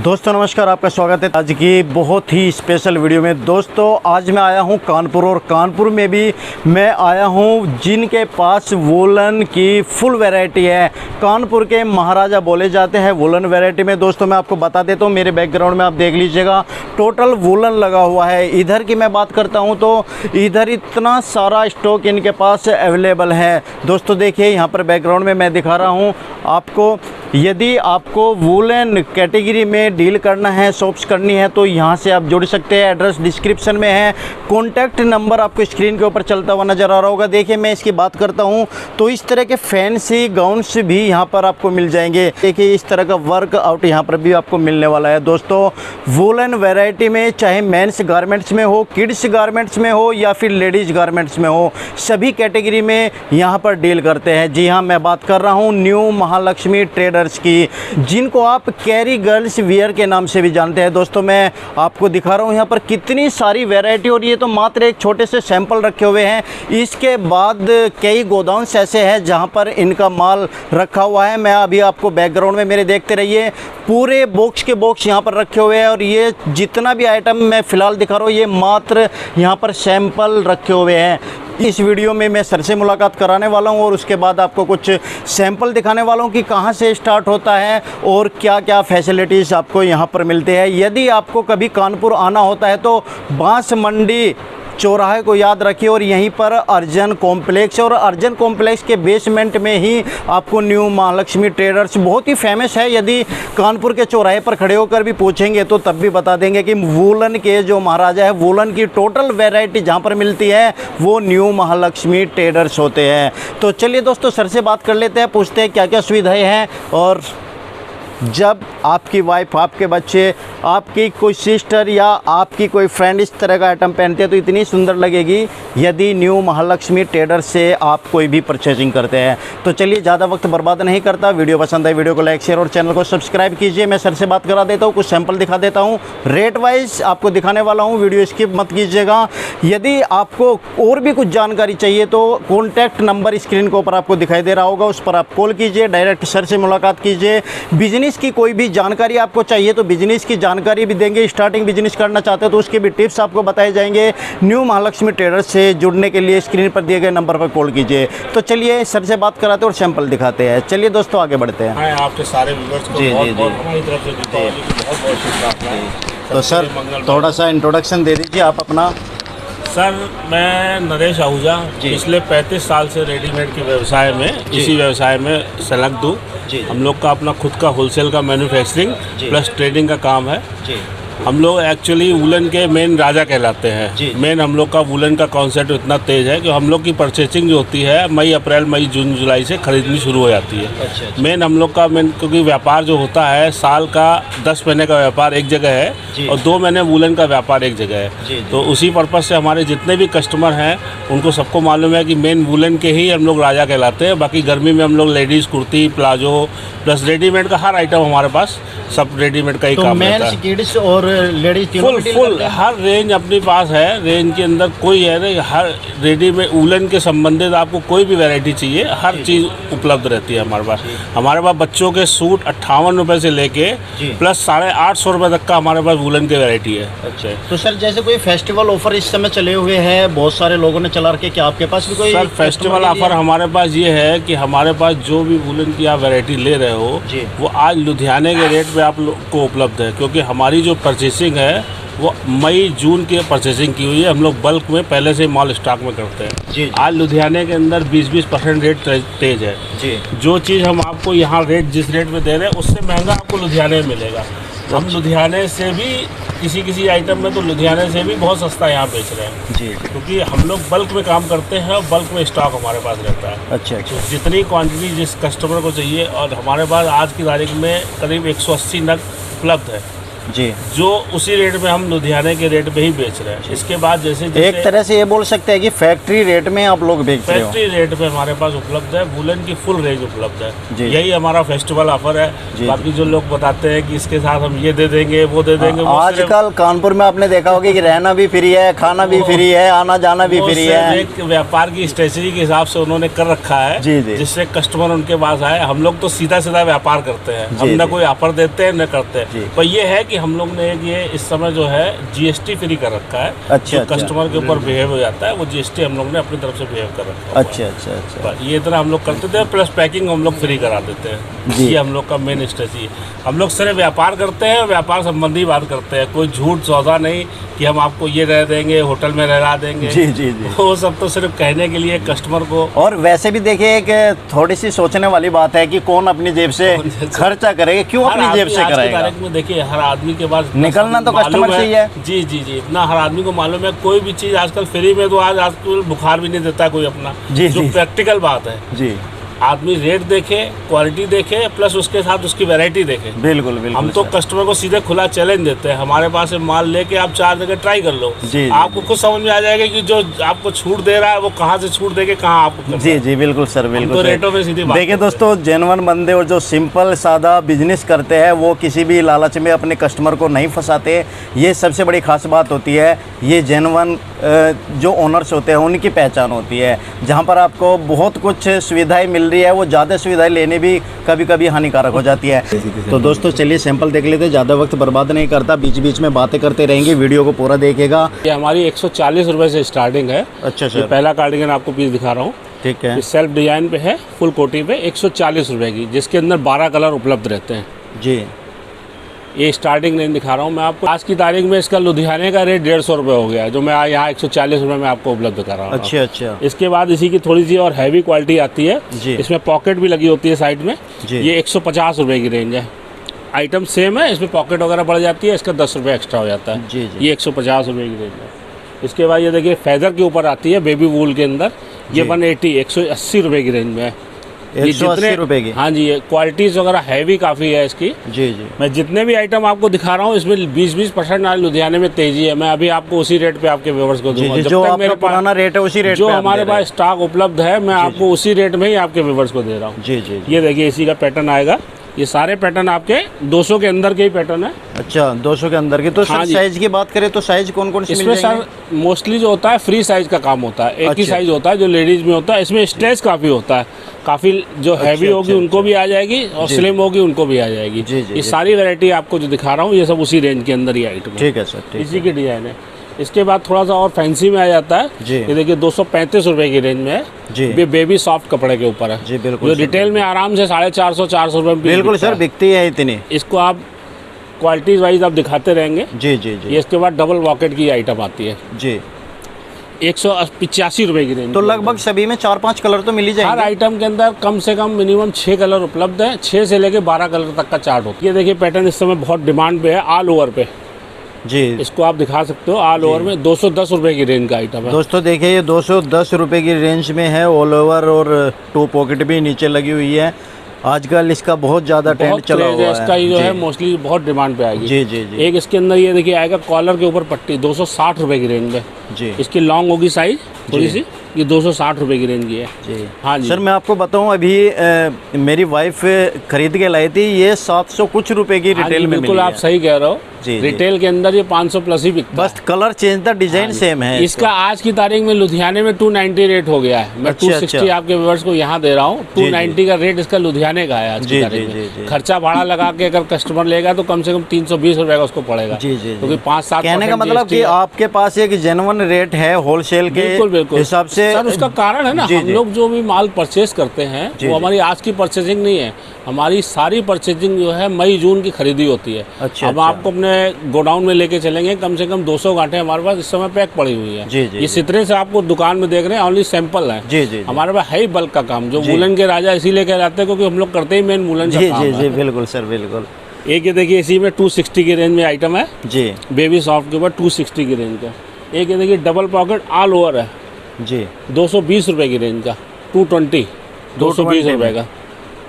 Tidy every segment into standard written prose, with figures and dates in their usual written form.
दोस्तों नमस्कार, आपका स्वागत है आज की बहुत ही स्पेशल वीडियो में। दोस्तों आज मैं आया हूं कानपुर, और कानपुर में भी मैं आया हूं जिनके पास वूलन की फुल वैरायटी है। कानपुर के महाराजा बोले जाते हैं वूलन वैरायटी में। दोस्तों मैं आपको बता देता हूं, मेरे बैकग्राउंड में आप देख लीजिएगा टोटल वूलन लगा हुआ है। इधर की मैं बात करता हूँ तो इधर इतना सारा स्टॉक इनके पास अवेलेबल है। दोस्तों देखिए यहाँ पर बैकग्राउंड में मैं दिखा रहा हूँ आपको। यदि आपको वूलन कैटेगरी में डील करना है, शॉप्स करनी है, तो यहाँ से आप जुड़ सकते हैं। एड्रेस डिस्क्रिप्शन में है, कॉन्टैक्ट नंबर आपको स्क्रीन के ऊपर चलता हुआ नज़र आ रहा होगा। देखिए मैं इसकी बात करता हूँ तो इस तरह के फैंसी गाउन्स भी यहाँ पर आपको मिल जाएंगे। देखिए इस तरह का वर्क आउट यहाँ पर भी आपको मिलने वाला है। दोस्तों वूलन वैरायटी में चाहे मेंस गारमेंट्स में हो, किड्स गारमेंट्स में हो या फिर लेडीज़ गारमेंट्स में हो, सभी कैटेगरी में यहाँ पर डील करते हैं। जी हाँ, मैं बात कर रहा हूँ न्यू महालक्ष्मी ट्रेडर्स की, जिनको आप कैरी गर्ल्स वियर के नाम से भी जानते हैं। दोस्तों मैं आपको दिखा रहा हूँ यहाँ पर कितनी सारी वैरायटी, और ये तो मात्र एक छोटे से सैंपल रखे हुए हैं। इसके बाद कई गोदाउन्स ऐसे हैं जहाँ पर इनका माल रखा हुआ है। मैं अभी आपको बैकग्राउंड में मेरे देखते रहिए, पूरे बॉक्स के बॉक्स यहाँ पर रखे हुए हैं। और ये जितना भी आइटम मैं फ़िलहाल दिखा रहा हूँ ये मात्र यहाँ पर सैंपल रखे हुए हैं। इस वीडियो में मैं सर से मुलाकात कराने वाला हूं, और उसके बाद आपको कुछ सैंपल दिखाने वाला हूं कि कहां से स्टार्ट होता है और क्या क्या फैसिलिटीज़ आपको यहां पर मिलते हैं। यदि आपको कभी कानपुर आना होता है तो बांस मंडी चौराहे को याद रखिए, और यहीं पर अर्जन कॉम्प्लेक्स, और अर्जन कॉम्प्लेक्स के बेसमेंट में ही आपको न्यू महालक्ष्मी ट्रेडर्स बहुत ही फेमस है। यदि कानपुर के चौराहे पर खड़े होकर भी पूछेंगे तो तब भी बता देंगे कि वूलन के जो महाराजा है, वूलन की टोटल वैरायटी जहां पर मिलती है वो न्यू महालक्ष्मी ट्रेडर्स होते हैं। तो चलिए दोस्तों सर से बात कर लेते हैं, पूछते हैं क्या क्या सुविधाएँ हैं। और जब आपकी वाइफ, आपके बच्चे, आपकी कोई सिस्टर या आपकी कोई फ्रेंड इस तरह का आइटम पहनते हैं तो इतनी सुंदर लगेगी यदि न्यू महालक्ष्मी ट्रेडर्स से आप कोई भी परचेजिंग करते हैं। तो चलिए ज़्यादा वक्त बर्बाद नहीं करता, वीडियो पसंद आए वीडियो को लाइक शेयर और चैनल को सब्सक्राइब कीजिए। मैं सर से बात करा देता हूँ, कुछ सैंपल दिखा देता हूँ, रेट वाइज आपको दिखाने वाला हूँ, वीडियो स्किप मत कीजिएगा। यदि आपको और भी कुछ जानकारी चाहिए तो कॉन्टैक्ट नंबर स्क्रीन के ऊपर आपको दिखाई दे रहा होगा, उस पर आप कॉल कीजिए, डायरेक्ट सर से मुलाकात कीजिए। बिजनेस की कोई भी जानकारी आपको चाहिए तो बिजनेस की जानकारी भी देंगे। स्टार्टिंग बिजनेस करना चाहते हो तो उसके भी टिप्स आपको बताए जाएंगे। न्यू महालक्ष्मी ट्रेडर्स से जुड़ने के लिए स्क्रीन पर दिए गए नंबर पर कॉल कीजिए। तो चलिए सर से बात कराते हैं और सैंपल दिखाते हैं। चलिए दोस्तों आगे बढ़ते हैं। आपके सारे व्यूअर्स को हमारी तरफ से बहुत शुभकामनाएं। तो सर थोड़ा सा इंट्रोडक्शन दे दीजिए आप अपना। सर मैं नरेश आहूजा, पिछले 35 साल से रेडीमेड के व्यवसाय में, इसी व्यवसाय में संलग्न हूँ। हम लोग का अपना खुद का होलसेल का मैन्युफैक्चरिंग प्लस ट्रेडिंग का काम है। हम लोग एक्चुअली वूलन के मेन राजा कहलाते हैं। मेन हम लोग का वूलन का कॉन्सेप्ट इतना तेज है कि हम लोग की परचेसिंग जो होती है मई, अप्रैल, मई, जून, जुलाई से खरीदनी शुरू हो जाती है। अच्छा। मेन हम लोग का क्योंकि व्यापार जो होता है साल का 10 महीने का व्यापार एक जगह है और 2 महीने वूलन का व्यापार एक जगह है। तो उसी पर्पज़ से हमारे जितने भी कस्टमर हैं उनको सबको मालूम है कि मेन वूलन के ही हम लोग राजा कहलाते हैं। बाकी गर्मी में हम लोग ladies kurti, palazzo plus readymade का हर आइटम हमारे पास सब रेडीमेड का ही काम रहता है। किड्स और लेडीज फुल हर रेंज अपने पास है। रेंज के अंदर कोई है नहीं, हर रेडीमेड वूलन के संबंधित आपको कोई भी वैरायटी चाहिए हर चीज़ उपलब्ध रहती है हमारे पास। हमारे पास बच्चों के सूट 58 रुपये से लेके प्लस 850 रुपये तक का हमारे पास वूलन की वैरायटी है। अच्छा, तो सर जैसे कोई फेस्टिवल ऑफर इस समय चले हुए हैं, बहुत सारे लोगों ने चला रखे, क्या आपके पास भी कोई? सर फेस्टिवल ऑफर हमारे पास ये है कि हमारे पास जो भी वूलन की आप वैरायटी ले रहे हो वो आज लुधियाने के रेट पे आप लोग को उपलब्ध है, क्योंकि हमारी जो परचेसिंग है वो मई जून की परचेसिंग की हुई है। हम लोग बल्क में पहले से माल स्टॉक में करते हैं। आज लुधियाने के अंदर 20% रेट तेज है। जो चीज़ हम आपको यहाँ रेट जिस रेट में दे रहे हैं उससे महंगा आपको लुधियाने में मिलेगा। हम लुधियाने से भी किसी आइटम में तो लुधियाने से भी बहुत सस्ता यहाँ बेच रहे हैं क्योंकि हम लोग बल्क में काम करते हैं और बल्क में स्टॉक हमारे पास रहता है। अच्छा। तो जितनी क्वांटिटी जिस कस्टमर को चाहिए, और हमारे पास आज की तारीख में करीब 180 नग उपलब्ध है। जी, जो उसी रेट में हम लुधियाने के रेट पे ही बेच रहे हैं। इसके बाद जैसे एक तरह से ये बोल सकते हैं कि फैक्ट्री रेट में आप लोग बेच रहे हो। फैक्ट्री रेट पे हमारे पास उपलब्ध है, वूलन की फुल रेंज उपलब्ध जी। है। यही हमारा फेस्टिवल ऑफर है। जी, बाकी जो लोग बताते हैं कि इसके साथ हम ये दे देंगे वो दे देंगे, वो सिर्फ- आजकल कानपुर में आपने देखा होगा कि रहना भी फ्री है, खाना भी फ्री है, आना जाना भी वो फ्री सिर्फ है। एक व्यापार की स्ट्रेटजी के हिसाब से उन्होंने कर रखा है, जी, जी। जिससे कस्टमर उनके पास आए। हम लोग तो सीधा सीधा व्यापार करते हैं, जी, हम न जी। कोई ऑफर देते हैं न करते जी। हैं। पर ये है कि हम लोग ने ये इस समय जो है GST फ्री कर रखा है। अच्छा, जो अच्छा। कस्टमर के ऊपर बिहेव हो जाता है वो GST हम लोग ने अपनी तरफ से बिहेव कर रखा है। अच्छा अच्छा अच्छा। पर ये इतना हम लोग करते थे, प्लस पैकिंग हम लोग फ्री करा देते हैं। जी। ये हम लोग का मेन स्ट्रेटजी है। हम लोग सिर्फ व्यापार करते हैं, व्यापार संबंधी बात करते हैं, कोई झूठ सौदा नहीं कि हम आपको ये रह देंगे, होटल में रहला देंगे। जी जी जी। वो सब तो सिर्फ कहने के लिए कस्टमर को। और वैसे भी देखिए एक थोड़ी सी सोचने वाली बात है कि कौन अपनी जेब से खर्चा करेगा, क्यों हर अपनी आदमी जेब से आज की कराएगा। तारीख में देखिए हर आदमी के पास निकलना तो मालूम कस्टमर से ही है। जी जी जी, इतना हर आदमी को मालूम है। कोई भी चीज़ आजकल फ्री में तो आजकल बुखार भी नहीं देता कोई अपना। जी, जो जी। प्रैक्टिकल बात है, जी आदमी रेट देखे, क्वालिटी देखे, प्लस उसके साथ उसकी वैरायटी देखे। बिल्कुल बिल्कुल। हम तो सर। कस्टमर को सीधे खुला चैलेंज देते हैं, हमारे पास से माल लेके आप 4 जगह ट्राई कर लो। जी, आपको खुद समझ में आ जाएगा कि जो आपको छूट दे रहा है वो कहाँ से छूट देके कहाँ आपको कर रहा जी है। जी बिल्कुल सर, बिल्कुल तो सर। रेटों में सीधी बात देखिए करते हैं। दोस्तों, जेन्युइन बंदे और जो सिंपल सादा बिजनेस करते हैं वो किसी भी लालच में अपने कस्टमर को नहीं फंसाते। ये सबसे बड़ी खास बात होती है। ये जेन्युइन जो ओनर्स होते हैं उनकी पहचान होती है। जहाँ पर आपको बहुत कुछ सुविधाएं मिल रही है, वो ज़्यादा सुविधाएं लेने भी कभी कभी हानिकारक हो जाती है। तो दोस्तों चलिए सैंपल देख लेते हैं, ज़्यादा वक्त बर्बाद नहीं करता, बीच बीच में बातें करते रहेंगे, वीडियो को पूरा देखिएगा। ये हमारी 140 रुपये से स्टार्टिंग है। अच्छा ये सर, पहला कार्डिगन आपको पीस दिखा रहा हूँ। ठीक है ये सेल्फ डिजाइन पे है, फुल कोटी पे 140 रुपये की, जिसके अंदर 12 कलर उपलब्ध रहते हैं। जी। ये स्टार्टिंग रेंज दिखा रहा हूँ मैं आपको। आज की तारीख में इसका लुधियाने का रेट 150 रुपये हो गया है, जो मैं यहाँ 140 रुपये में आपको उपलब्ध कर रहा हूँ। अच्छा अच्छा। इसके बाद इसी की थोड़ी सी और हैवी क्वालिटी आती है। जी। इसमें पॉकेट भी लगी होती है साइड में। जी। ये 150 रुपये की रेंज है। आइटम सेम है, इसमें पॉकेट वगैरह बढ़ जाती है, इसका 10 रुपये एक्स्ट्रा हो जाता है। जी जी। ये 150 रुपये की रेंज है। इसके बाद ये देखिए फेदर के ऊपर आती है, बेबी वूल के अंदर। ये जी। 180 रुपये की रेंज में है। ये 180 रुपये की। हाँ जी, ये क्वालिटीज़ वगैरह हैवी काफ़ी है इसकी। जी जी। मैं जितने भी आइटम आपको दिखा रहा हूँ इसमें 20% आज लुधियाने में तेजी है। मैं अभी आपको उसी रेट पे आपके व्यूअर्स को जी दूंगा। जी, जब जो तक आपका मेरे पुराना रेट है उसी रेट जो पे आप हमारे दे रहे पास स्टॉक उपलब्ध है, मैं आपको उसी रेट में ही आपके व्यूअर्स को दे रहा हूँ। हैं। जी जी जी। ये देखिए इसी का पैटर्न आएगा। ये सारे पैटर्न आपके 200 के अंदर के ही पैटर्न है। अच्छा 200 के अंदर की। तो हाँ सर जी। साइज की बात करें तो साइज कौन कौन से इसमें मिल जाएंगे? सर मोस्टली जो होता है फ्री साइज का काम होता है, एक ही अच्छा। साइज होता है जो लेडीज में होता है। इसमें स्ट्रेच काफ़ी होता है, काफ़ी जो हैवी होगी अच्छा, उनको भी आ जाएगी और जी। स्लिम होगी उनको भी आ जाएगी। जी, जी, ये जी। सारी वैरायटी आपको जो दिखा रहा हूँ ये सब उसी रेंज के अंदर ही आइटम है। ठीक है सर, ठीक इसी है। की डिजाइन है। इसके बाद थोड़ा सा और फैंसी में आ जाता है। जी। ये देखिए 235 रुपये की रेंज में है। जी। ये बेबी सॉफ्ट कपड़े के ऊपर है। जी, बिल्कुल जो सर, रिटेल में आराम से 450-400 रुपये में बिल्कुल बिकता सर, है। बिकती है इतनी। इसको आप क्वालिटीज वाइज आप दिखाते रहेंगे। जी जी जी। ये इसके बाद डबल वॉकेट की आइटम आती है, जी। 185 रुपये की रेंज। तो लगभग सभी में 4-5 कलर तो मिल ही हर जाएंगे। आइटम के अंदर कम से कम मिनिमम 6 कलर उपलब्ध है। 6 से लेके 12 कलर तक का चार्ट होता है। ये देखिए पैटर्न इस समय बहुत डिमांड पे है, ऑल ओवर पे। जी। इसको आप दिखा सकते हो ऑल ओवर में। 210 रुपये की रेंज का आइटम है। दोस्तों देखिए ये 210 रुपये की रेंज में है, ऑल ओवर और 2 पॉकेट भी नीचे लगी हुई है। आजकल इसका बहुत ज़्यादा ट्रेंड बहुत चला क्रेज हुआ है इसका, ये जो जी। है मोस्टली बहुत डिमांड पे आएगी। जी जी जी। एक इसके अंदर ये देखिए आएगा कॉलर के ऊपर पट्टी, 260 रुपये की रेंज में। जी इसकी लॉन्ग होगी साइज थोड़ी जी। सी, ये 260 रुपये की रेंज की है। जी। हाँ जी सर मैं आपको बताऊं, अभी मेरी वाइफ खरीद के लाई थी, ये 700 कुछ रुपए की हाँ जी, रिटेल में बिल्कुल मिली आप है। सही कह रहे हो। जी, जी। रिटेल के अंदर ये 500 प्लस ही बिकता है। बस कलर चेंज था, डिजाइन सेम है इसका आज की तारीख में लुधियाने में 290 रेट हो गया है। मैं अच्छा, 260 अच्छा। आपके व्यूअर्स को यहाँ दे रहा हूँ। जी, 290 का रेट इसका लुधियाने का है आज जी, की तारीख जी, में। जी, जी। खर्चा भाड़ा लगा के अगर कस्टमर लेगा तो कम से कम 320 रुपये का उसको पड़ेगा। जी, जी, जी। क्योंकि 5-7 कहने का मतलब कि आपके पास एक जेन्युइन रेट है होलसेल के बिल्कुल बिल्कुल हिसाब से। सर उसका कारण है ना, जी, हम जी। लोग जो भी माल परचेस करते हैं जी, वो जी। हमारी आज की परचेजिंग नहीं है। हमारी सारी परचेजिंग जो है मई जून की खरीदी होती है। अच्छा, अब अच्छा। आपको अपने गोडाउन में लेके चलेंगे, कम से कम 200 गांठें हमारे पास इस समय पैक पड़ी हुई है। जी, जी, ये जी। सितरे से आपको दुकान में देख रहे हैं, ओनली सैंपल है। जी, जी, जी। हमारे पास है ही बल्क का काम, जो जी। वूलन के राजा इसीलिए कहलाते हैं क्योंकि हम लोग करते ही मेन वूलन का जी काम जी है। जी बिल्कुल सर, बिल्कुल। एक ये देखिए इसी में 260 की रेंज में आइटम है, जी बेबी सॉफ्ट के ऊपर 260 की रेंज का। एक ये देखिए डबल पॉकेट ऑल ओवर है, जी 220 रुपये की रेंज का। 220 220 रुपये का।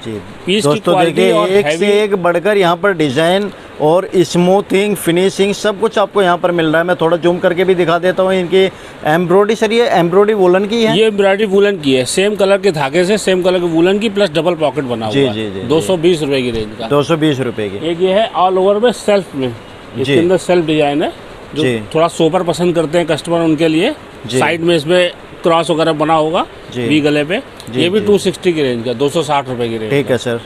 जी। पीस की दोस्तों क्वालिटी देखिए और एक से हैवी- एक बढ़कर यहाँ पर डिजाइन और स्मूथिंग फिनिशिंग सब कुछ आपको यहाँ पर मिल रहा है। मैं थोड़ा जूम करके भी दिखा देता हूँ। इनकी एम्ब्रॉयडरी सर, ये एम्ब्रॉयडरी वूलन की है? ये एम्ब्रॉयडरी वूलन की है, सेम कलर के धागे से सेम कलर के वूलन की, प्लस डबल पॉकेट बना हुआ है। जी 220 रुपए की रेंज का। 220 रुपए की। एक ये है ऑल ओवर में सेल्फ में, इसके अंदर सेल्फ डिजाइन है, जो थोड़ा सोबर पसंद करते हैं कस्टमर, उनके लिए साइड में इसमें क्रॉस वगैरह बना होगा वी गले पे। ये भी 260 की रेंज का, 260 रुपए की रेंज। ठीक है सर।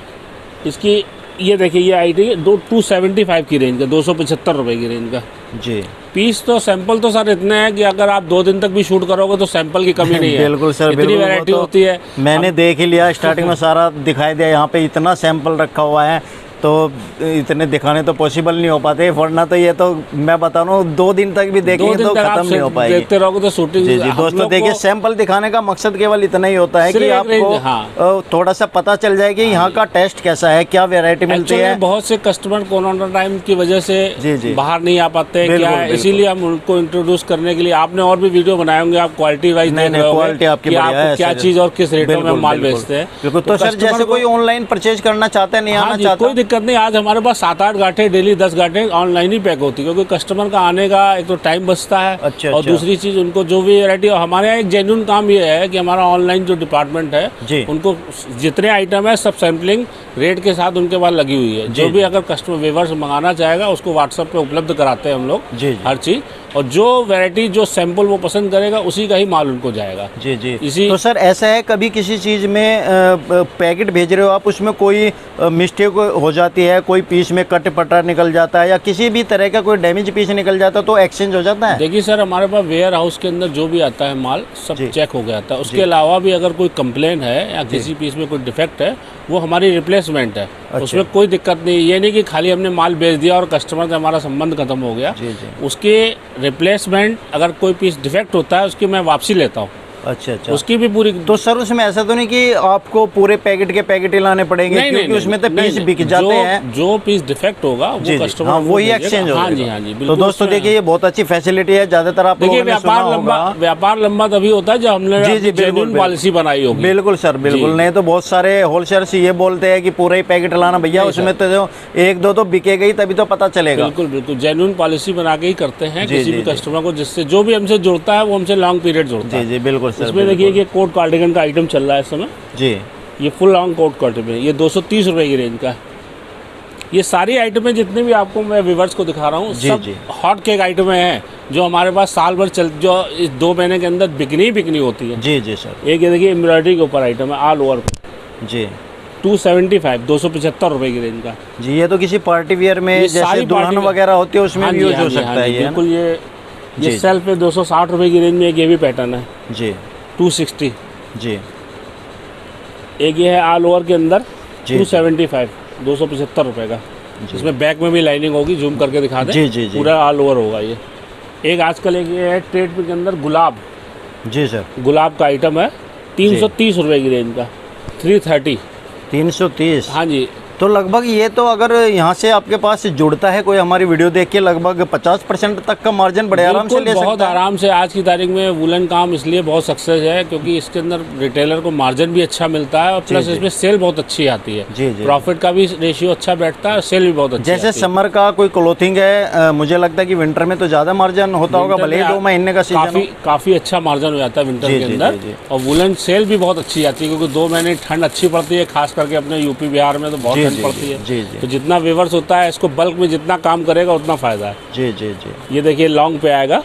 इसकी ये देखिए, ये आई थी 275 की रेंज का, 275 रुपए की रेंज का जी। पीस तो सैंपल तो सर इतने हैं कि अगर आप 2 दिन तक भी शूट करोगे तो सैंपल की कमी नहीं है। बिल्कुल सर, इतनी वैरायटी होती है। मैंने देख ही लिया, स्टार्टिंग में सारा दिखाई दिया। यहाँ पे इतना सैंपल रखा हुआ है तो इतने दिखाने तो पॉसिबल नहीं हो पाते, वरना तो ये तो मैं बता रहा हूँ 2 दिन तक भी देखेंगे तो खत्म नहीं हो पाएगी। देखते रहोगे तो शूटिंग। जी दोस्तों देखिए, सैंपल दिखाने का मकसद केवल इतना ही होता है कि आपको थोड़ा सा पता चल जाए कि यहाँ का टेस्ट कैसा है, क्या वैरायटी मिलती है। बहुत से कस्टमर कोरोना टाइम की वजह से बाहर नहीं आ पाते हैं, क्या है, इसीलिए हम उनको इंट्रोड्यूस करने के लिए आपने और भी वीडियो बनाए होंगे, आप क्वालिटी वाइज क्वालिटी आपकी क्या चीज और किस रेटों में माल बेचते हैं। तो सर जैसे कोई ऑनलाइन परचेज करना चाहते हैं, नहीं आना चाहता, कोई दिक्कत नहीं। आज हमारे 7-8 गांठें डेली 10 गांठें ऑनलाइन ही पैक होती है, क्योंकि कस्टमर का आने का एक तो टाइम बचता है। और दूसरी चीज उनको जो भी वैरायटी, हमारे यहाँ एक जेन्युइन काम ये है कि हमारा ऑनलाइन जो डिपार्टमेंट है उनको जितने आइटम है सब सैम्पलिंग रेट के साथ उनके पास लगी हुई है। जो भी अगर कस्टमर व्यूअर्स मंगाना चाहेगा उसको व्हाट्सएप पे उपलब्ध कराते हैं हम लोग हर चीज, और जो वैरायटी जो सैंपल वो पसंद करेगा उसी का ही माल उनको जाएगा। जी इसी तो सर ऐसा है कभी किसी चीज़ में पैकेट भेज रहे हो आप, उसमें कोई मिस्टेक हो जाती है, कोई पीस में कट पटा निकल जाता है या किसी भी तरह का कोई डैमेज पीस निकल जाता है तो एक्सचेंज हो जाता है? देखिए सर, हमारे पास वेयर हाउस के अंदर जो भी आता है माल सब चेक हो गया था। उसके अलावा भी अगर कोई कंप्लेन है या किसी पीस में कोई डिफेक्ट है, वो हमारी रिप्लेसमेंट है। उसमें कोई दिक्कत नहीं। ये नहीं कि खाली हमने माल बेच दिया और कस्टमर से हमारा संबंध खत्म हो गया। उसके रिप्लेसमेंट, अगर कोई पीस डिफेक्ट होता है उसकी मैं वापसी लेता हूँ। अच्छा उसकी भी पूरी। तो सर उसमें ऐसा तो नहीं कि आपको पूरे पैकेट के पैकेट ही लाने पड़ेंगे? क्योंकि उसमें तो पीस बिक जाते हैं। जो पीस डिफेक्ट होगा वो कस्टमर वही एक्सचेंज होगा। हाँ जी। तो दोस्तों देखिए, ये बहुत अच्छी फैसिलिटी है। ज्यादातर आप लोगों ने सुना होगा, व्यापार लंबा तभी होता है जब हमने जेन्युइन पॉलिसी बनाई होगी। बिल्कुल सर, बिल्कुल। नहीं तो बहुत सारे होलसेलर्स ये बोलते हैं कि पूरा ही पैकेट लाना भैया, उसमें तो 1-2 तो बिकेगा ही, तभी तो पता चलेगा। बिल्कुल जेन्युइन पॉलिसी बना के ही करते हैं किसी भी कस्टमर को, जिससे जो भी हमसे जुड़ता है वो हमसे लॉन्ग पीरियड जुड़ता है। जी बिल्कुल सर। इसमें देखिए कोट कार्डिगन का आइटम चल रहा है इस समय जी। ये फुल लॉन्ग कोट कार्डिगन, ये 230 रुपए की रेंज का। ये सारी आइटमें जितने भी आपको मैं व्यूअर्स को दिखा रहा हूँ सब हॉट केक आइटमें हैं, जो हमारे पास साल भर जो इस 2 महीने के अंदर बिकनी होती है। जी सर। एक ये देखिए एम्ब्रॉयडरी के ऊपर आइटम है ऑल ओवर जी, 275 रुपए की रेंज का जी। ये तो किसी पार्टी वियर में जैसे दुल्हन वगैरह होती है उसमें भी यूज हो सकता है। बिल्कुल। ये सेल्फ पे 260 रुपए की रेंज में एक ये भी पैटर्न है जी, 260 जी। एक ये है ऑल ओवर के अंदर 275, 275 रुपए का। इसमें बैक में भी लाइनिंग होगी, जूम करके दिखा दें। जी। पूरा ऑल ओवर होगा ये। एक आजकल एक ये है ट्रेड पे के अंदर गुलाब। जी सर। गुलाब का आइटम है 330 रुपए की रेंज का, 330। हाँ जी। तो लगभग ये तो अगर यहाँ से आपके पास जुड़ता है कोई हमारी वीडियो देख के, लगभग 50% तक का मार्जिन बड़े आराम से ले सकता है। बहुत आराम से। आज की तारीख में वुलन काम इसलिए बहुत सक्सेस है क्योंकि इसके अंदर रिटेलर को मार्जिन भी अच्छा मिलता है और प्लस इसमें सेल बहुत अच्छी आती है। जी। प्रॉफिट का भी रेशियो अच्छा बैठता है और सेल भी बहुत अच्छा। जैसे समर का कोई क्लोथिंग है, मुझे लगता है कि विंटर में तो ज्यादा मार्जिन होता होगा, भले ही 2 महीने का सीजन काफी अच्छा मार्जिन हो जाता है विंटर के अंदर। और वुलन सेल भी बहुत अच्छी आती है क्योंकि 2 महीने ठंड अच्छी पड़ती है, खास करके अपने यूपी बिहार में तो बहुत ठंड पड़ती है। तो जितना व्यूअर्स होता है इसको बल्क में जितना काम करेगा उतना फायदा है। जी। ये देखिए लॉन्ग पे आएगा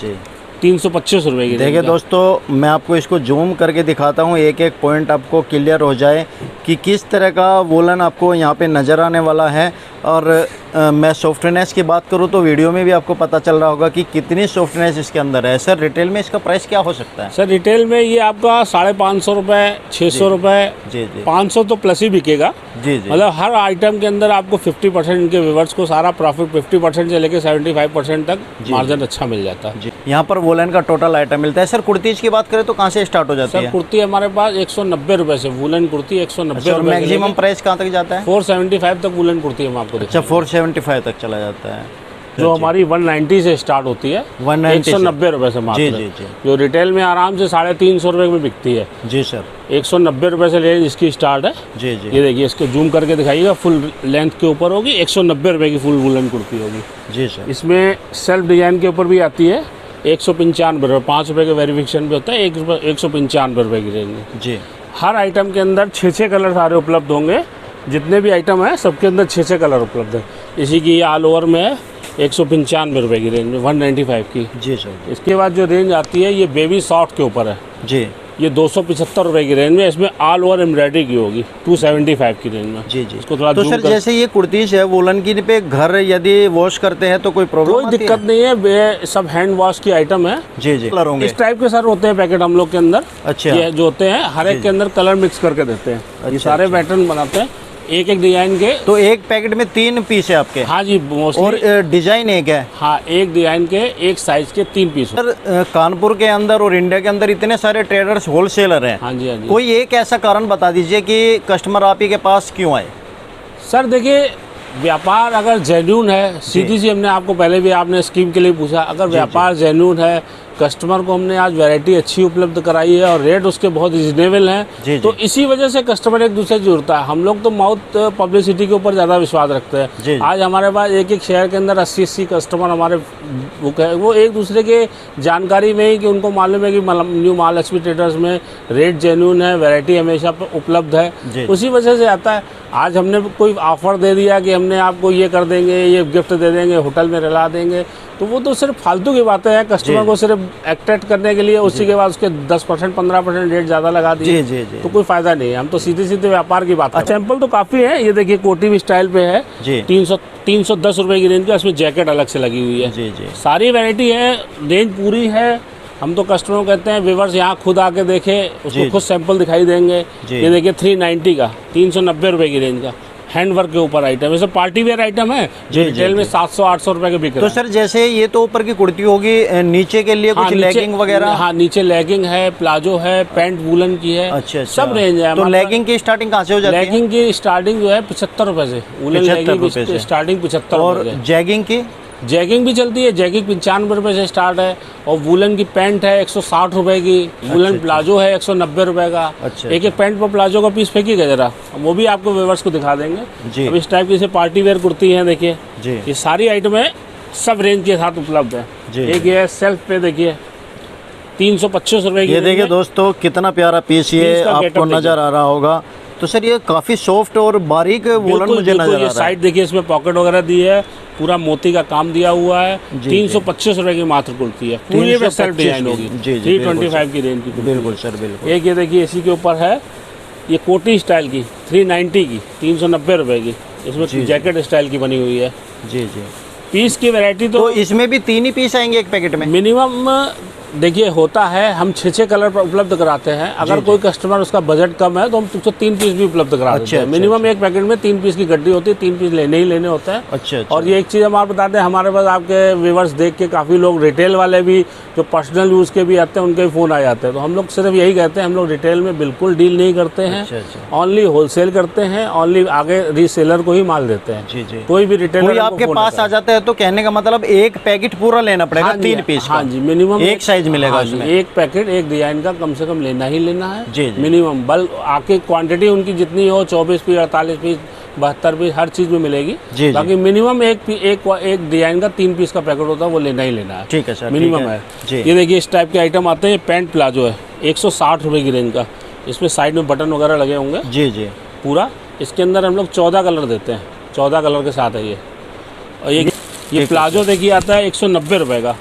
जी, 325 रुपए की। देखिए दोस्तों, मैं आपको इसको जूम करके दिखाता हूँ, एक एक पॉइंट आपको क्लियर हो जाए कि किस तरह का वोलन आपको यहाँ पे नज़र आने वाला है। और मैं सॉफ्टनेस की बात करूँ तो वीडियो में भी आपको पता चल रहा होगा कि कितनी सॉफ्टनेस इसके अंदर है। सर रिटेल में इसका प्राइस क्या हो सकता है? सर रिटेल में ये आपका 550 रुपये, 600 रुपये, जी 500 तो प्लस ही बिकेगा। जी। मतलब हर आइटम के अंदर आपको 50% इनके व्यूअर्स को सारा प्रॉफिट 50% से लेकर 75% तक मार्जिन अच्छा मिल जाता है। यहाँ पर वोलन का टोटल आइटम मिलता है। सर कुर्तीज की बात करें तो कहाँ से स्टार्ट हो जाती है? सर कुर्ती हमारे पास 190 रुपये से, वुलन कुर्ती 190 रुपये। मैक्सिमम प्राइस कहाँ तक जाता है? 475 तक वुलन कुर्ती हम आपको। अच्छा, 475 तक चला जाता है। जो हमारी 190 से स्टार्ट होती है, 190 190 रुपये से मात्र। जी। जो रिटेल में आराम से 350 रुपये में बिकती है। जी सर। 190 रुपये से रेंज इसकी स्टार्ट है। जी। ये देखिए, इसको जूम करके दिखाइएगा, फुल लेंथ के ऊपर होगी, 190 रुपये की फुल वुलन कुर्ती होगी। जी सर। इसमें सेल्फ डिजाइन के ऊपर भी आती है, 195 रुपये, 5 रुपये के वेरिफिकेशन भी होता है, 195 रुपये की रेंज में। जी। हर आइटम के अंदर 6 कलर सारे उपलब्ध होंगे। जितने भी आइटम है सबके अंदर 6 कलर उपलब्ध है। इसी की ऑल ओवर में है 195 रुपये की रेंज में, 195 की। जी सर। इसके बाद जो रेंज आती है ये बेबी शॉर्ट के ऊपर है। जी। ये 275 रुपये की रेंज में, इसमें ऑल ओवर एम्ब्रॉयडरी की होगी, 275 की रेंज में। जी। इसको थोड़ा तो सर जैसे ये कुर्तीज है वुलन की पे घर यदि वॉश करते हैं तो कोई प्रॉब्लम कोई दिक्कत नहीं है, ये सब हैंड वॉश की आइटम है। जी। कलर होंगे इस टाइप के सर होते हैं पैकेट हम लोग के अंदर। अच्छा। ये जो होते हैं हर एक के अंदर कलर मिक्स करके देते हैं। ये सारे पैटर्न बनाते हैं एक डिजाइन के। तो एक पैकेट में 3 पीस है आपके? हाँ जी, मोस्टली। और डिजाइन एक है? हाँ, एक डिजाइन के एक साइज के 3 पीस। सर कानपुर के अंदर और इंडिया के अंदर इतने सारे ट्रेडर्स होलसेलर हैं। हाँ जी, हाँ जी। कोई एक ऐसा कारण बता दीजिए कि कस्टमर आप ही के पास क्यों आए? सर देखिए, व्यापार अगर जेन्यून है, सीधी सी हमने आपको पहले भी आपने स्कीम के लिए पूछा, अगर व्यापार जेन्यून है, कस्टमर को हमने आज वैरायटी अच्छी उपलब्ध कराई है और रेट उसके बहुत रिजनेबल हैं, तो इसी वजह से कस्टमर एक दूसरे से जुड़ता है। हम लोग तो माउथ पब्लिसिटी के ऊपर ज़्यादा विश्वास रखते हैं। आज हमारे पास एक शहर के अंदर 80 कस्टमर हमारे बुक है, वो एक दूसरे के जानकारी में ही कि उनको मालूम है कि न्यू महालक्ष्मी ट्रेडर्स में रेट जेन्यून है, वैरायटी हमेशा उपलब्ध है, उसी वजह से आता है। आज हमने कोई ऑफर दे दिया कि हमने आपको ये कर देंगे, ये गिफ्ट दे देंगे, होटल में रिला देंगे, तो वो तो सिर्फ फालतू की बातें हैं। कस्टमर को सिर्फ अट्रैक्ट करने के लिए उसी के बाद उसके 10% 15% रेट ज़्यादा लगा दिए, तो कोई फायदा नहीं है। हम तो सीधे सीधे व्यापार की बात। सैंपल तो काफ़ी है। ये देखिए, कोटी स्टाइल पे है, 310 रुपये की रेंज का। इसमें जैकेट अलग से लगी हुई है। सारी वैरायटी है, रेंज पूरी है। हम तो कस्टमर को कहते हैं व्यूअर्स यहाँ खुद आके देखें, उसको खुद सैंपल दिखाई देंगे। ये देखिए 390 का, 390 रुपये की रेंज का हैंडवर्क के ऊपर आइटम है। सब पार्टी वेयर आइटम है, रिटेल में 700-800 रुपये के बिक रहा है। तो सर जैसे ये तो ऊपर की कुर्ती होगी, नीचे के लिए कुछ लेगिंग वगैरह? हाँ, नीचे लेगिंग है, प्लाजो है, पैंट वूलन की है। अच्छा। सब रेंज है। तो लेगिंग की स्टार्टिंग कहाँ से हो जाती है? लेगिंग की स्टार्टिंग जो है 75 रुपये से, वूलन लेगिंग की स्टार्टिंग 75 रुपये। और जैगिंग की? जैगिंग भी चलती है, जैगिंग 95 रुपये से स्टार्ट है। और वूलन की पैंट है 160 रुपये की, वूलन प्लाजो है 190 रुपये का। एक पैंट पर प्लाजो का पीस फेंकिएगा जरा, वो भी आपको व्यूअर्स को दिखा देंगे। अब इस टाइप की पार्टी वेयर कुर्ती है, देखिए ये सारी आइटमें सब रेंज के साथ उपलब्ध है। एक ये सेल्फ पे देखिए 325 रुपये की। ये देखिए दोस्तों, कितना प्यारा पीस ये आपको नजर आ रहा होगा। तो सर ये काफ़ी सॉफ्ट और बारीक वुलन मुझे नजर आ रहा है। साइड देखिए, इसमें पॉकेट वगैरह दी है, पूरा मोती का काम दिया हुआ है। 325 रुपये की मात्र कुर्ती है, पूरी पे सेल्फ डिजाइन होगी। 325 की रेंज की। बिल्कुल सर, बिल्कुल। एक ये देखिए, इसी के ऊपर है, ये कोटी स्टाइल की 390 की, 390 रुपये की। इसमें जैकेट स्टाइल की बनी हुई है। जी। पीस की वैरायटी तो इसमें भी 3 ही पीस आएंगे एक पैकेट में? मिनिमम देखिए होता है, हम 6 कलर उपलब्ध कराते हैं। अगर कोई कस्टमर उसका बजट कम है तो हम उसको 3 पीस भी उपलब्ध करा देते हैं। मिनिमम एक पैकेट में 3 पीस की गड्डी होती है, 3 पीस लेने ही लेने होते हैं। अच्छा। और ये एक चीज़ हम आपको बताते हैं, हमारे पास आपके व्यूअर्स देख के काफ़ी लोग रिटेल वाले भी जो पर्सनल यूज़ के भी आते हैं, उनके भी फ़ोन आ जाते हैं। तो हम लोग सिर्फ यही कहते हैं, हम लोग रिटेल में बिल्कुल डील नहीं करते हैं, ओनली होलसेल करते हैं, ओनली आगे रीसेलर को ही माल देते हैं। कोई भी रिटेलर आपके पास आ जाता है तो कहने का मतलब एक पैकेट पूरा लेना पड़ेगा, 3 पीस? हाँ जी, मिनिमम एक साइज मिलेगा उसमें। एक पैकेट एक डिजाइन का कम से कम लेना ही लेना है। मिनिमम बल आके क्वांटिटी उनकी जितनी हो, 24 पीस, 48 पीस, 72 पीस, हर चीज में मिलेगी। बाकी मिनिमम एक डिजाइन का 3 पीस का पैकेट होता है, वो लेना ही लेना है। ठीक है सर, मिनिमम है। ये देखिए, इस टाइप के आइटम आते हैं। पैंट प्लाजो है 160 रुपये की रेंज का। इसमें साइड में बटन वगैरह लगे होंगे। जी। पूरा इसके अंदर हम लोग 14 कलर देते हैं, 14 कलर के साथ है ये। और ये प्लाजो देखिए आता है 190 रुपये का।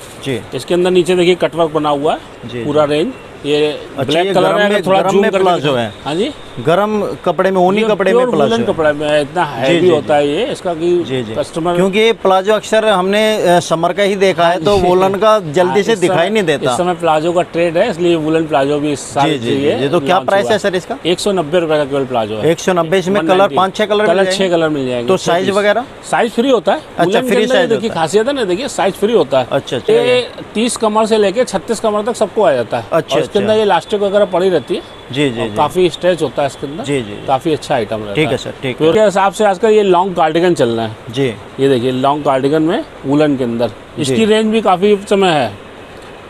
इसके अंदर नीचे देखिए कटवर्क बना हुआ है, पूरा रेंज। ये ब्लैक कलर है, थोड़ा जूम करके प्लाजो है। हाँ जी, गरम कपड़े में, ऊनी कपड़े में प्लाजो है। कपड़े में इतना हैवी होता है ये इसका कि कस्टमर, क्योंकि ये प्लाजो अक्सर हमने समर का ही देखा है, तो वुलन का जल्दी से दिखाई नहीं देता। इस समय प्लाजो का ट्रेंड है, इसलिए वुलन प्लाजो भी चाहिए। तो क्या प्राइस है सर इसका? 190 रुपये का केवल प्लाजो है। 190। इसमें कलर 5-6 कलर 6 कलर मिल जाएंगे। तो साइज वगैरह? साइज फ्री होता है। अच्छा, फ्री साइज। देखिए खासियत है ना, देखिए साइज फ्री होता है। अच्छा। 30 कमर से लेके 36 कमर तक सबको आ जाता है। अच्छा। इसके अंदर ये इलास्टिक वगैरह पड़ी रहती है। जी। काफी स्ट्रेच होता है इसके अंदर। जी जी काफ़ी अच्छा आइटम रहता है। ठीक है सर, ठीक तो है के हिसाब से आजकल ये लॉन्ग कार्डिगन चल रहा है। जी। ये देखिए लॉन्ग कार्डिगन में वुलन के अंदर इसकी रेंज भी काफ़ी समय है।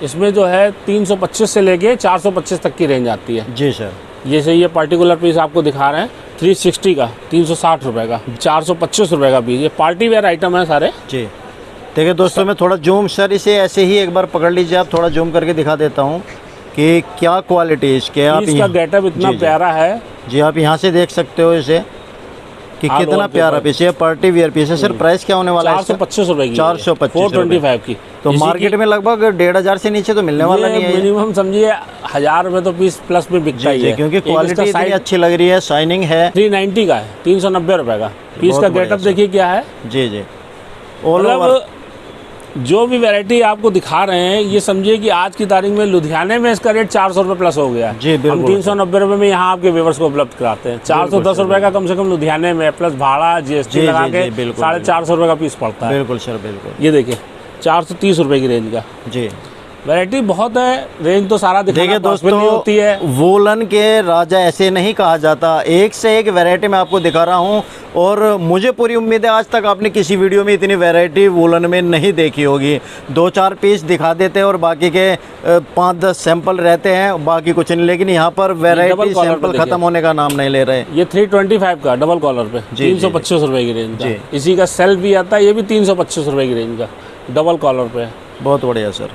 इसमें जो है 325 से लेके 425 तक की रेंज आती है। जी सर। जैसे ये पर्टिकुलर पीस आपको दिखा रहे हैं 360 का 360 रुपये का, 425 रुपये का पीस। ये पार्टी वेयर आइटम है सारे। जी देखिए दोस्तों, मैं थोड़ा जूम सर इसे ऐसे ही एक बार पकड़ लीजिए आप, थोड़ा जूम करके दिखा देता हूँ कि क्या क्वालिटी है इसके। आप इसका गेटअप इतना प्यारा है जी, आप यहाँ से देख सकते हो इसे कि कितना प्यारा पीस है। पार्टी वियर पीस है सर। प्राइस क्या होने वाला है? 425 रुपये की। 425 425 की। तो मार्केट में लगभग 1500 से नीचे तो मिलने वाला नहीं है। मिनिमम समझिए 1000 रुपये तो पीस प्लस में बिकता ही है, क्योंकि क्वालिटी इतनी अच्छी लग रही है, शाइनिंग है। 390 का है, 390 रुपये का पीस का गेटअप देखिए क्या है। जी जी, ऑल ओवर मतलब जो भी वैरायटी आपको दिखा रहे हैं ये समझिए कि आज की तारीख में लुधियाने में इसका रेट 400 रुपये प्लस हो गया। जी बिल्कुल। हम 390 रुपये में यहाँ आपके व्यूअर्स को उपलब्ध कराते हैं। 410 रुपये का कम से कम लुधियाने में, प्लस भाड़ा GST लगा के 450 रुपये का पीस पड़ता है। बिल्कुल सर, बिल्कुल। ये देखिए 430 रुपये की रेंज का। जी वैरायटी बहुत है, रेंज तो सारा देखिए दोस्तों, होती है। वोलन के राजा ऐसे नहीं कहा जाता। एक से एक वैरायटी मैं आपको दिखा रहा हूँ और मुझे पूरी उम्मीद है आज तक आपने किसी वीडियो में इतनी वैरायटी वोलन में नहीं देखी होगी। 2-4 पीस दिखा देते हैं और बाकी के 5-10 सैंपल रहते हैं, बाकी कुछ नहीं। लेकिन यहाँ पर वैरायटी सैंपल खत्म होने का नाम नहीं ले रहे। ये 325 का डबल कॉलर पे 325 रुपये की रेंज का। इसी का सेल्फ भी आता है, ये भी 325 रुपये की रेंज का डबल कॉलर पे। बहुत बढ़िया सर।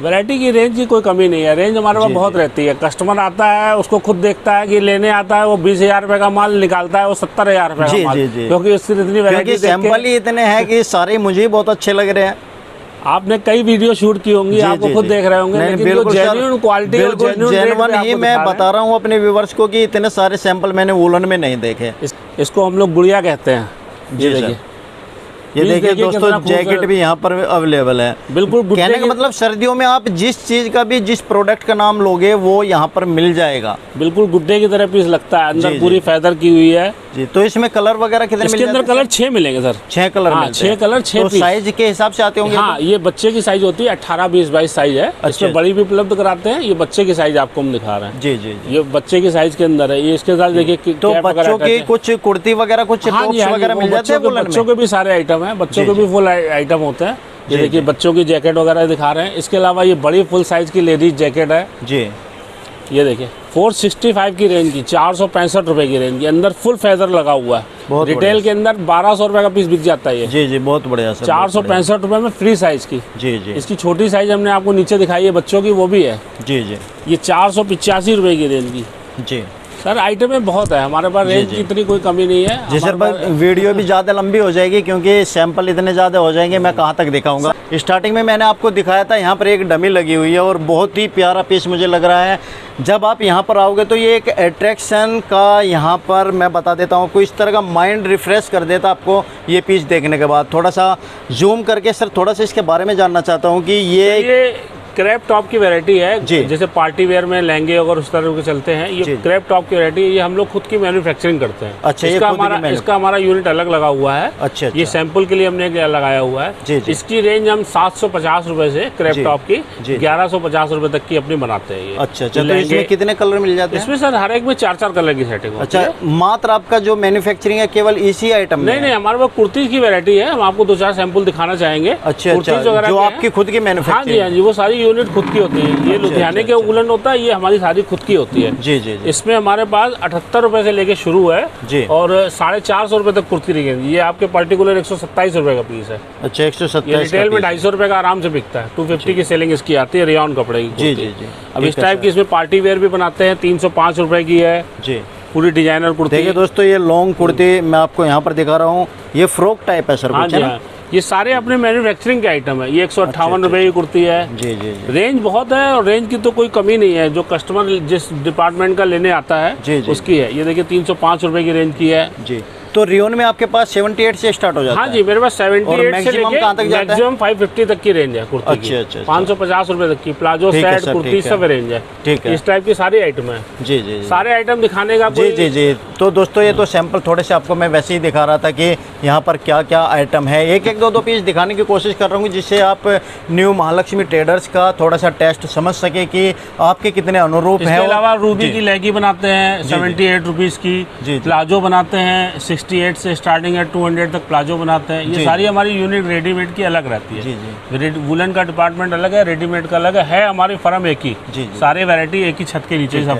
वैरायटी की रेंज की कोई कमी नहीं है। रेंज हमारे पास बहुत रहती है। कस्टमर आता है, उसको खुद देखता है कि लेने आता है, वो 20,000 रुपये का माल निकालता है, वो 70,000 रुपये का माल। क्योंकि उसकी इतनी वैरायटी, सैंपल ही इतने हैं कि सारे मुझे ही बहुत अच्छे लग रहे हैं। आपने कई वीडियो शूट की होंगी, आपको खुद देख रहे होंगे। बिल्कुल जेन्युइन क्वालिटी, जेन्युइन ही मैं बता रहा हूँ अपने व्यूवर्स को कि इतने सारे सैंपल मैंने वूलन में नहीं देखे। इसको हम लोग गुड़िया कहते हैं। जी देखिए, ये देखिए दोस्तों, जैकेट भी यहाँ पर अवेलेबल है। बिल्कुल, कहने का मतलब सर्दियों में आप जिस चीज का भी, जिस प्रोडक्ट का नाम लोगे वो यहाँ पर मिल जाएगा। बिल्कुल गुड्डे की तरह पीस लगता है, अंदर पूरी फेदर की हुई है। जी, तो इसमें कलर वगैरह कितने इसके अंदर कलर 6 मिलेंगे सर। 6 कलर? हाँ, 6 कलर, 6 पीस। साइज के हिसाब से आते होंगे? हाँ, ये बच्चे की साइज होती है 18, 20, 22 साइज है। इसमें बड़ी भी उपलब्ध कराते हैं। ये बच्चे की साइज आपको हम दिखा रहे हैं। जी जी, ये बच्चे की साइज के अंदर है। ये इसके साथ देखिए, तो बच्चों की कुछ कुर्ती वगैरह, कुछ वगैरह मिल जाते हैं। बच्चों के भी सारे आइटम है, बच्चों के भी फुल आइटम होते हैं। ये देखिए बच्चों की जैकेट वगैरह दिखा रहे हैं। इसके अलावा ये बड़ी फुल साइज की लेडीज जैकेट है जी। ये देखिए 465 की रेंज की, 465 रुपए की रेंज की, अंदर फुल फेदर लगा हुआ है। रिटेल के अंदर 1200 रुपए का पीस बिक जाता है ये। जी जी, बहुत बढ़िया सर। 465 रुपए में फ्री साइज की। जी जी, इसकी छोटी साइज हमने आपको नीचे दिखाई है बच्चों की, वो भी है। जी जी, ये 485 रुपए की रेंज की। जी सर, आइटमें बहुत है हमारे पास, रेंज की इतनी कोई कमी नहीं है। जी सर, वीडियो भी ज़्यादा लंबी हो जाएगी क्योंकि सैंपल इतने ज़्यादा हो जाएंगे, मैं कहाँ तक दिखाऊंगा। स्टार्टिंग में मैंने आपको दिखाया था, यहाँ पर एक डमी लगी हुई है और बहुत ही प्यारा पीस मुझे लग रहा है। जब आप यहाँ पर आओगे तो ये एक अट्रैक्शन का, यहाँ पर मैं बता देता हूँ, कोई इस तरह का माइंड रिफ्रेश कर देता आपको ये पीस देखने के बाद। थोड़ा सा जूम करके सर थोड़ा सा इसके बारे में जानना चाहता हूँ कि ये क्रैप टॉप की वैरायटी है। जैसे पार्टी वेयर में लहंगे अगर उस तरह के चलते हैं, ये क्रैप टॉप की वैरायटी है। ये हम लोग खुद की मैन्युफैक्चरिंग करते हैं। अच्छा, इसका हमारा यूनिट अलग लगा हुआ है। अच्छा, ये सैंपल के लिए हमने लगाया हुआ है। इसकी रेंज हम 750 रुपए से क्रैप टॉप की 1150 रुपए तक की अपनी बनाते हैं। अच्छा, तो इसमें कितने कलर मिल जाते हैं? इसमें सर हर एक में 4-4 कलर की सेटिंग। अच्छा, मात्र आपका जो मैन्युफैक्चरिंग है केवल इसी आइटम? नहीं, हमारे पास कुर्ती की वैरायटी है। हम आपको 2-4 सैंपल दिखाना चाहेंगे। अच्छा, जो आपकी खुद की मैन्युफैक्चरिंग? हाँ जी, वो सारी यूनिट खुद की होती है। ये लुधियाने के वूलन होता है, ये हमारी सारी खुद की होती है। जी जी, इसमें हमारे पास 78 रुपए से लेके शुरू है जी, और 450 रुपए तक कुर्ती रहेगी। ये आपके पर्टिकुलर 127 रुपए का पीस है। अच्छा, 127। रिटेल में 250 रुपए का आराम से बिकता है। 250 की सेलिंग इसकी आती है, रेयॉन कपड़े की। जी जी जी। अब इस टाइप की इसमें पार्टी वेयर भी बनाते हैं, 305 रुपए की है जी, पूरी डिजाइनर कुर्ती। देखिए दोस्तों, ये लॉन्ग कुर्ती मैं आपको यहाँ पर दिखा रहा हूँ। ये फ्रॉक टाइप है सर? हाँ जी, ये सारे अपने मैन्युफैक्चरिंग के आइटम है। ये 158 रुपए की कुर्ती है। जी जी, रेंज बहुत है और रेंज की तो कोई कमी नहीं है। जो कस्टमर जिस डिपार्टमेंट का लेने आता है जी, उसकी है। ये देखिए 305 रुपए की रेंज की है जी। तो रियोन में आपके पास 78 से स्टार्ट हो जाता हाँ है? जी, मेरे पास 78 से मैक्सिमम कहाँ तक लेके जाता है? मैक्सिमम 550 तक की रेंज है कुर्ती की। अच्छा। 550 रुपए तक की प्लाजो ठीक है सेट सर, कुर्ती ठीक है। सब रेंज है। ठीक है। इस टाइप की सारी आइटम है। जी। सारे आइटम दिखाने का जी कोई जी जी। तो दोस्तों ये तो सैंपल थोड़े से आपको मैं वैसे ही दिखा रहा था कि यहाँ पर क्या क्या आइटम है। एक एक दो पीस दिखाने की कोशिश कर रहा हूँ जिससे आप न्यू महालक्ष्मी ट्रेडर्स का थोड़ा सा टेस्ट समझ सके कि आपके कितने अनुरूप इसके हैं। अलावा रूबी जी। की लेगी बनाते हैं 78 रुपीज़ की। जी। प्लाजो बनाते हैं 68 से स्टार्टिंग है 200 तक प्लाजो बनाते हैं। ये जी। सारी हमारी यूनिट रेडीमेड की अलग रहती जी है। वुलन का डिपार्टमेंट अलग है, रेडीमेड का अलग है। हमारी फर्म एक ही। जी। सारे वैरायटी एक ही छत के नीचे सब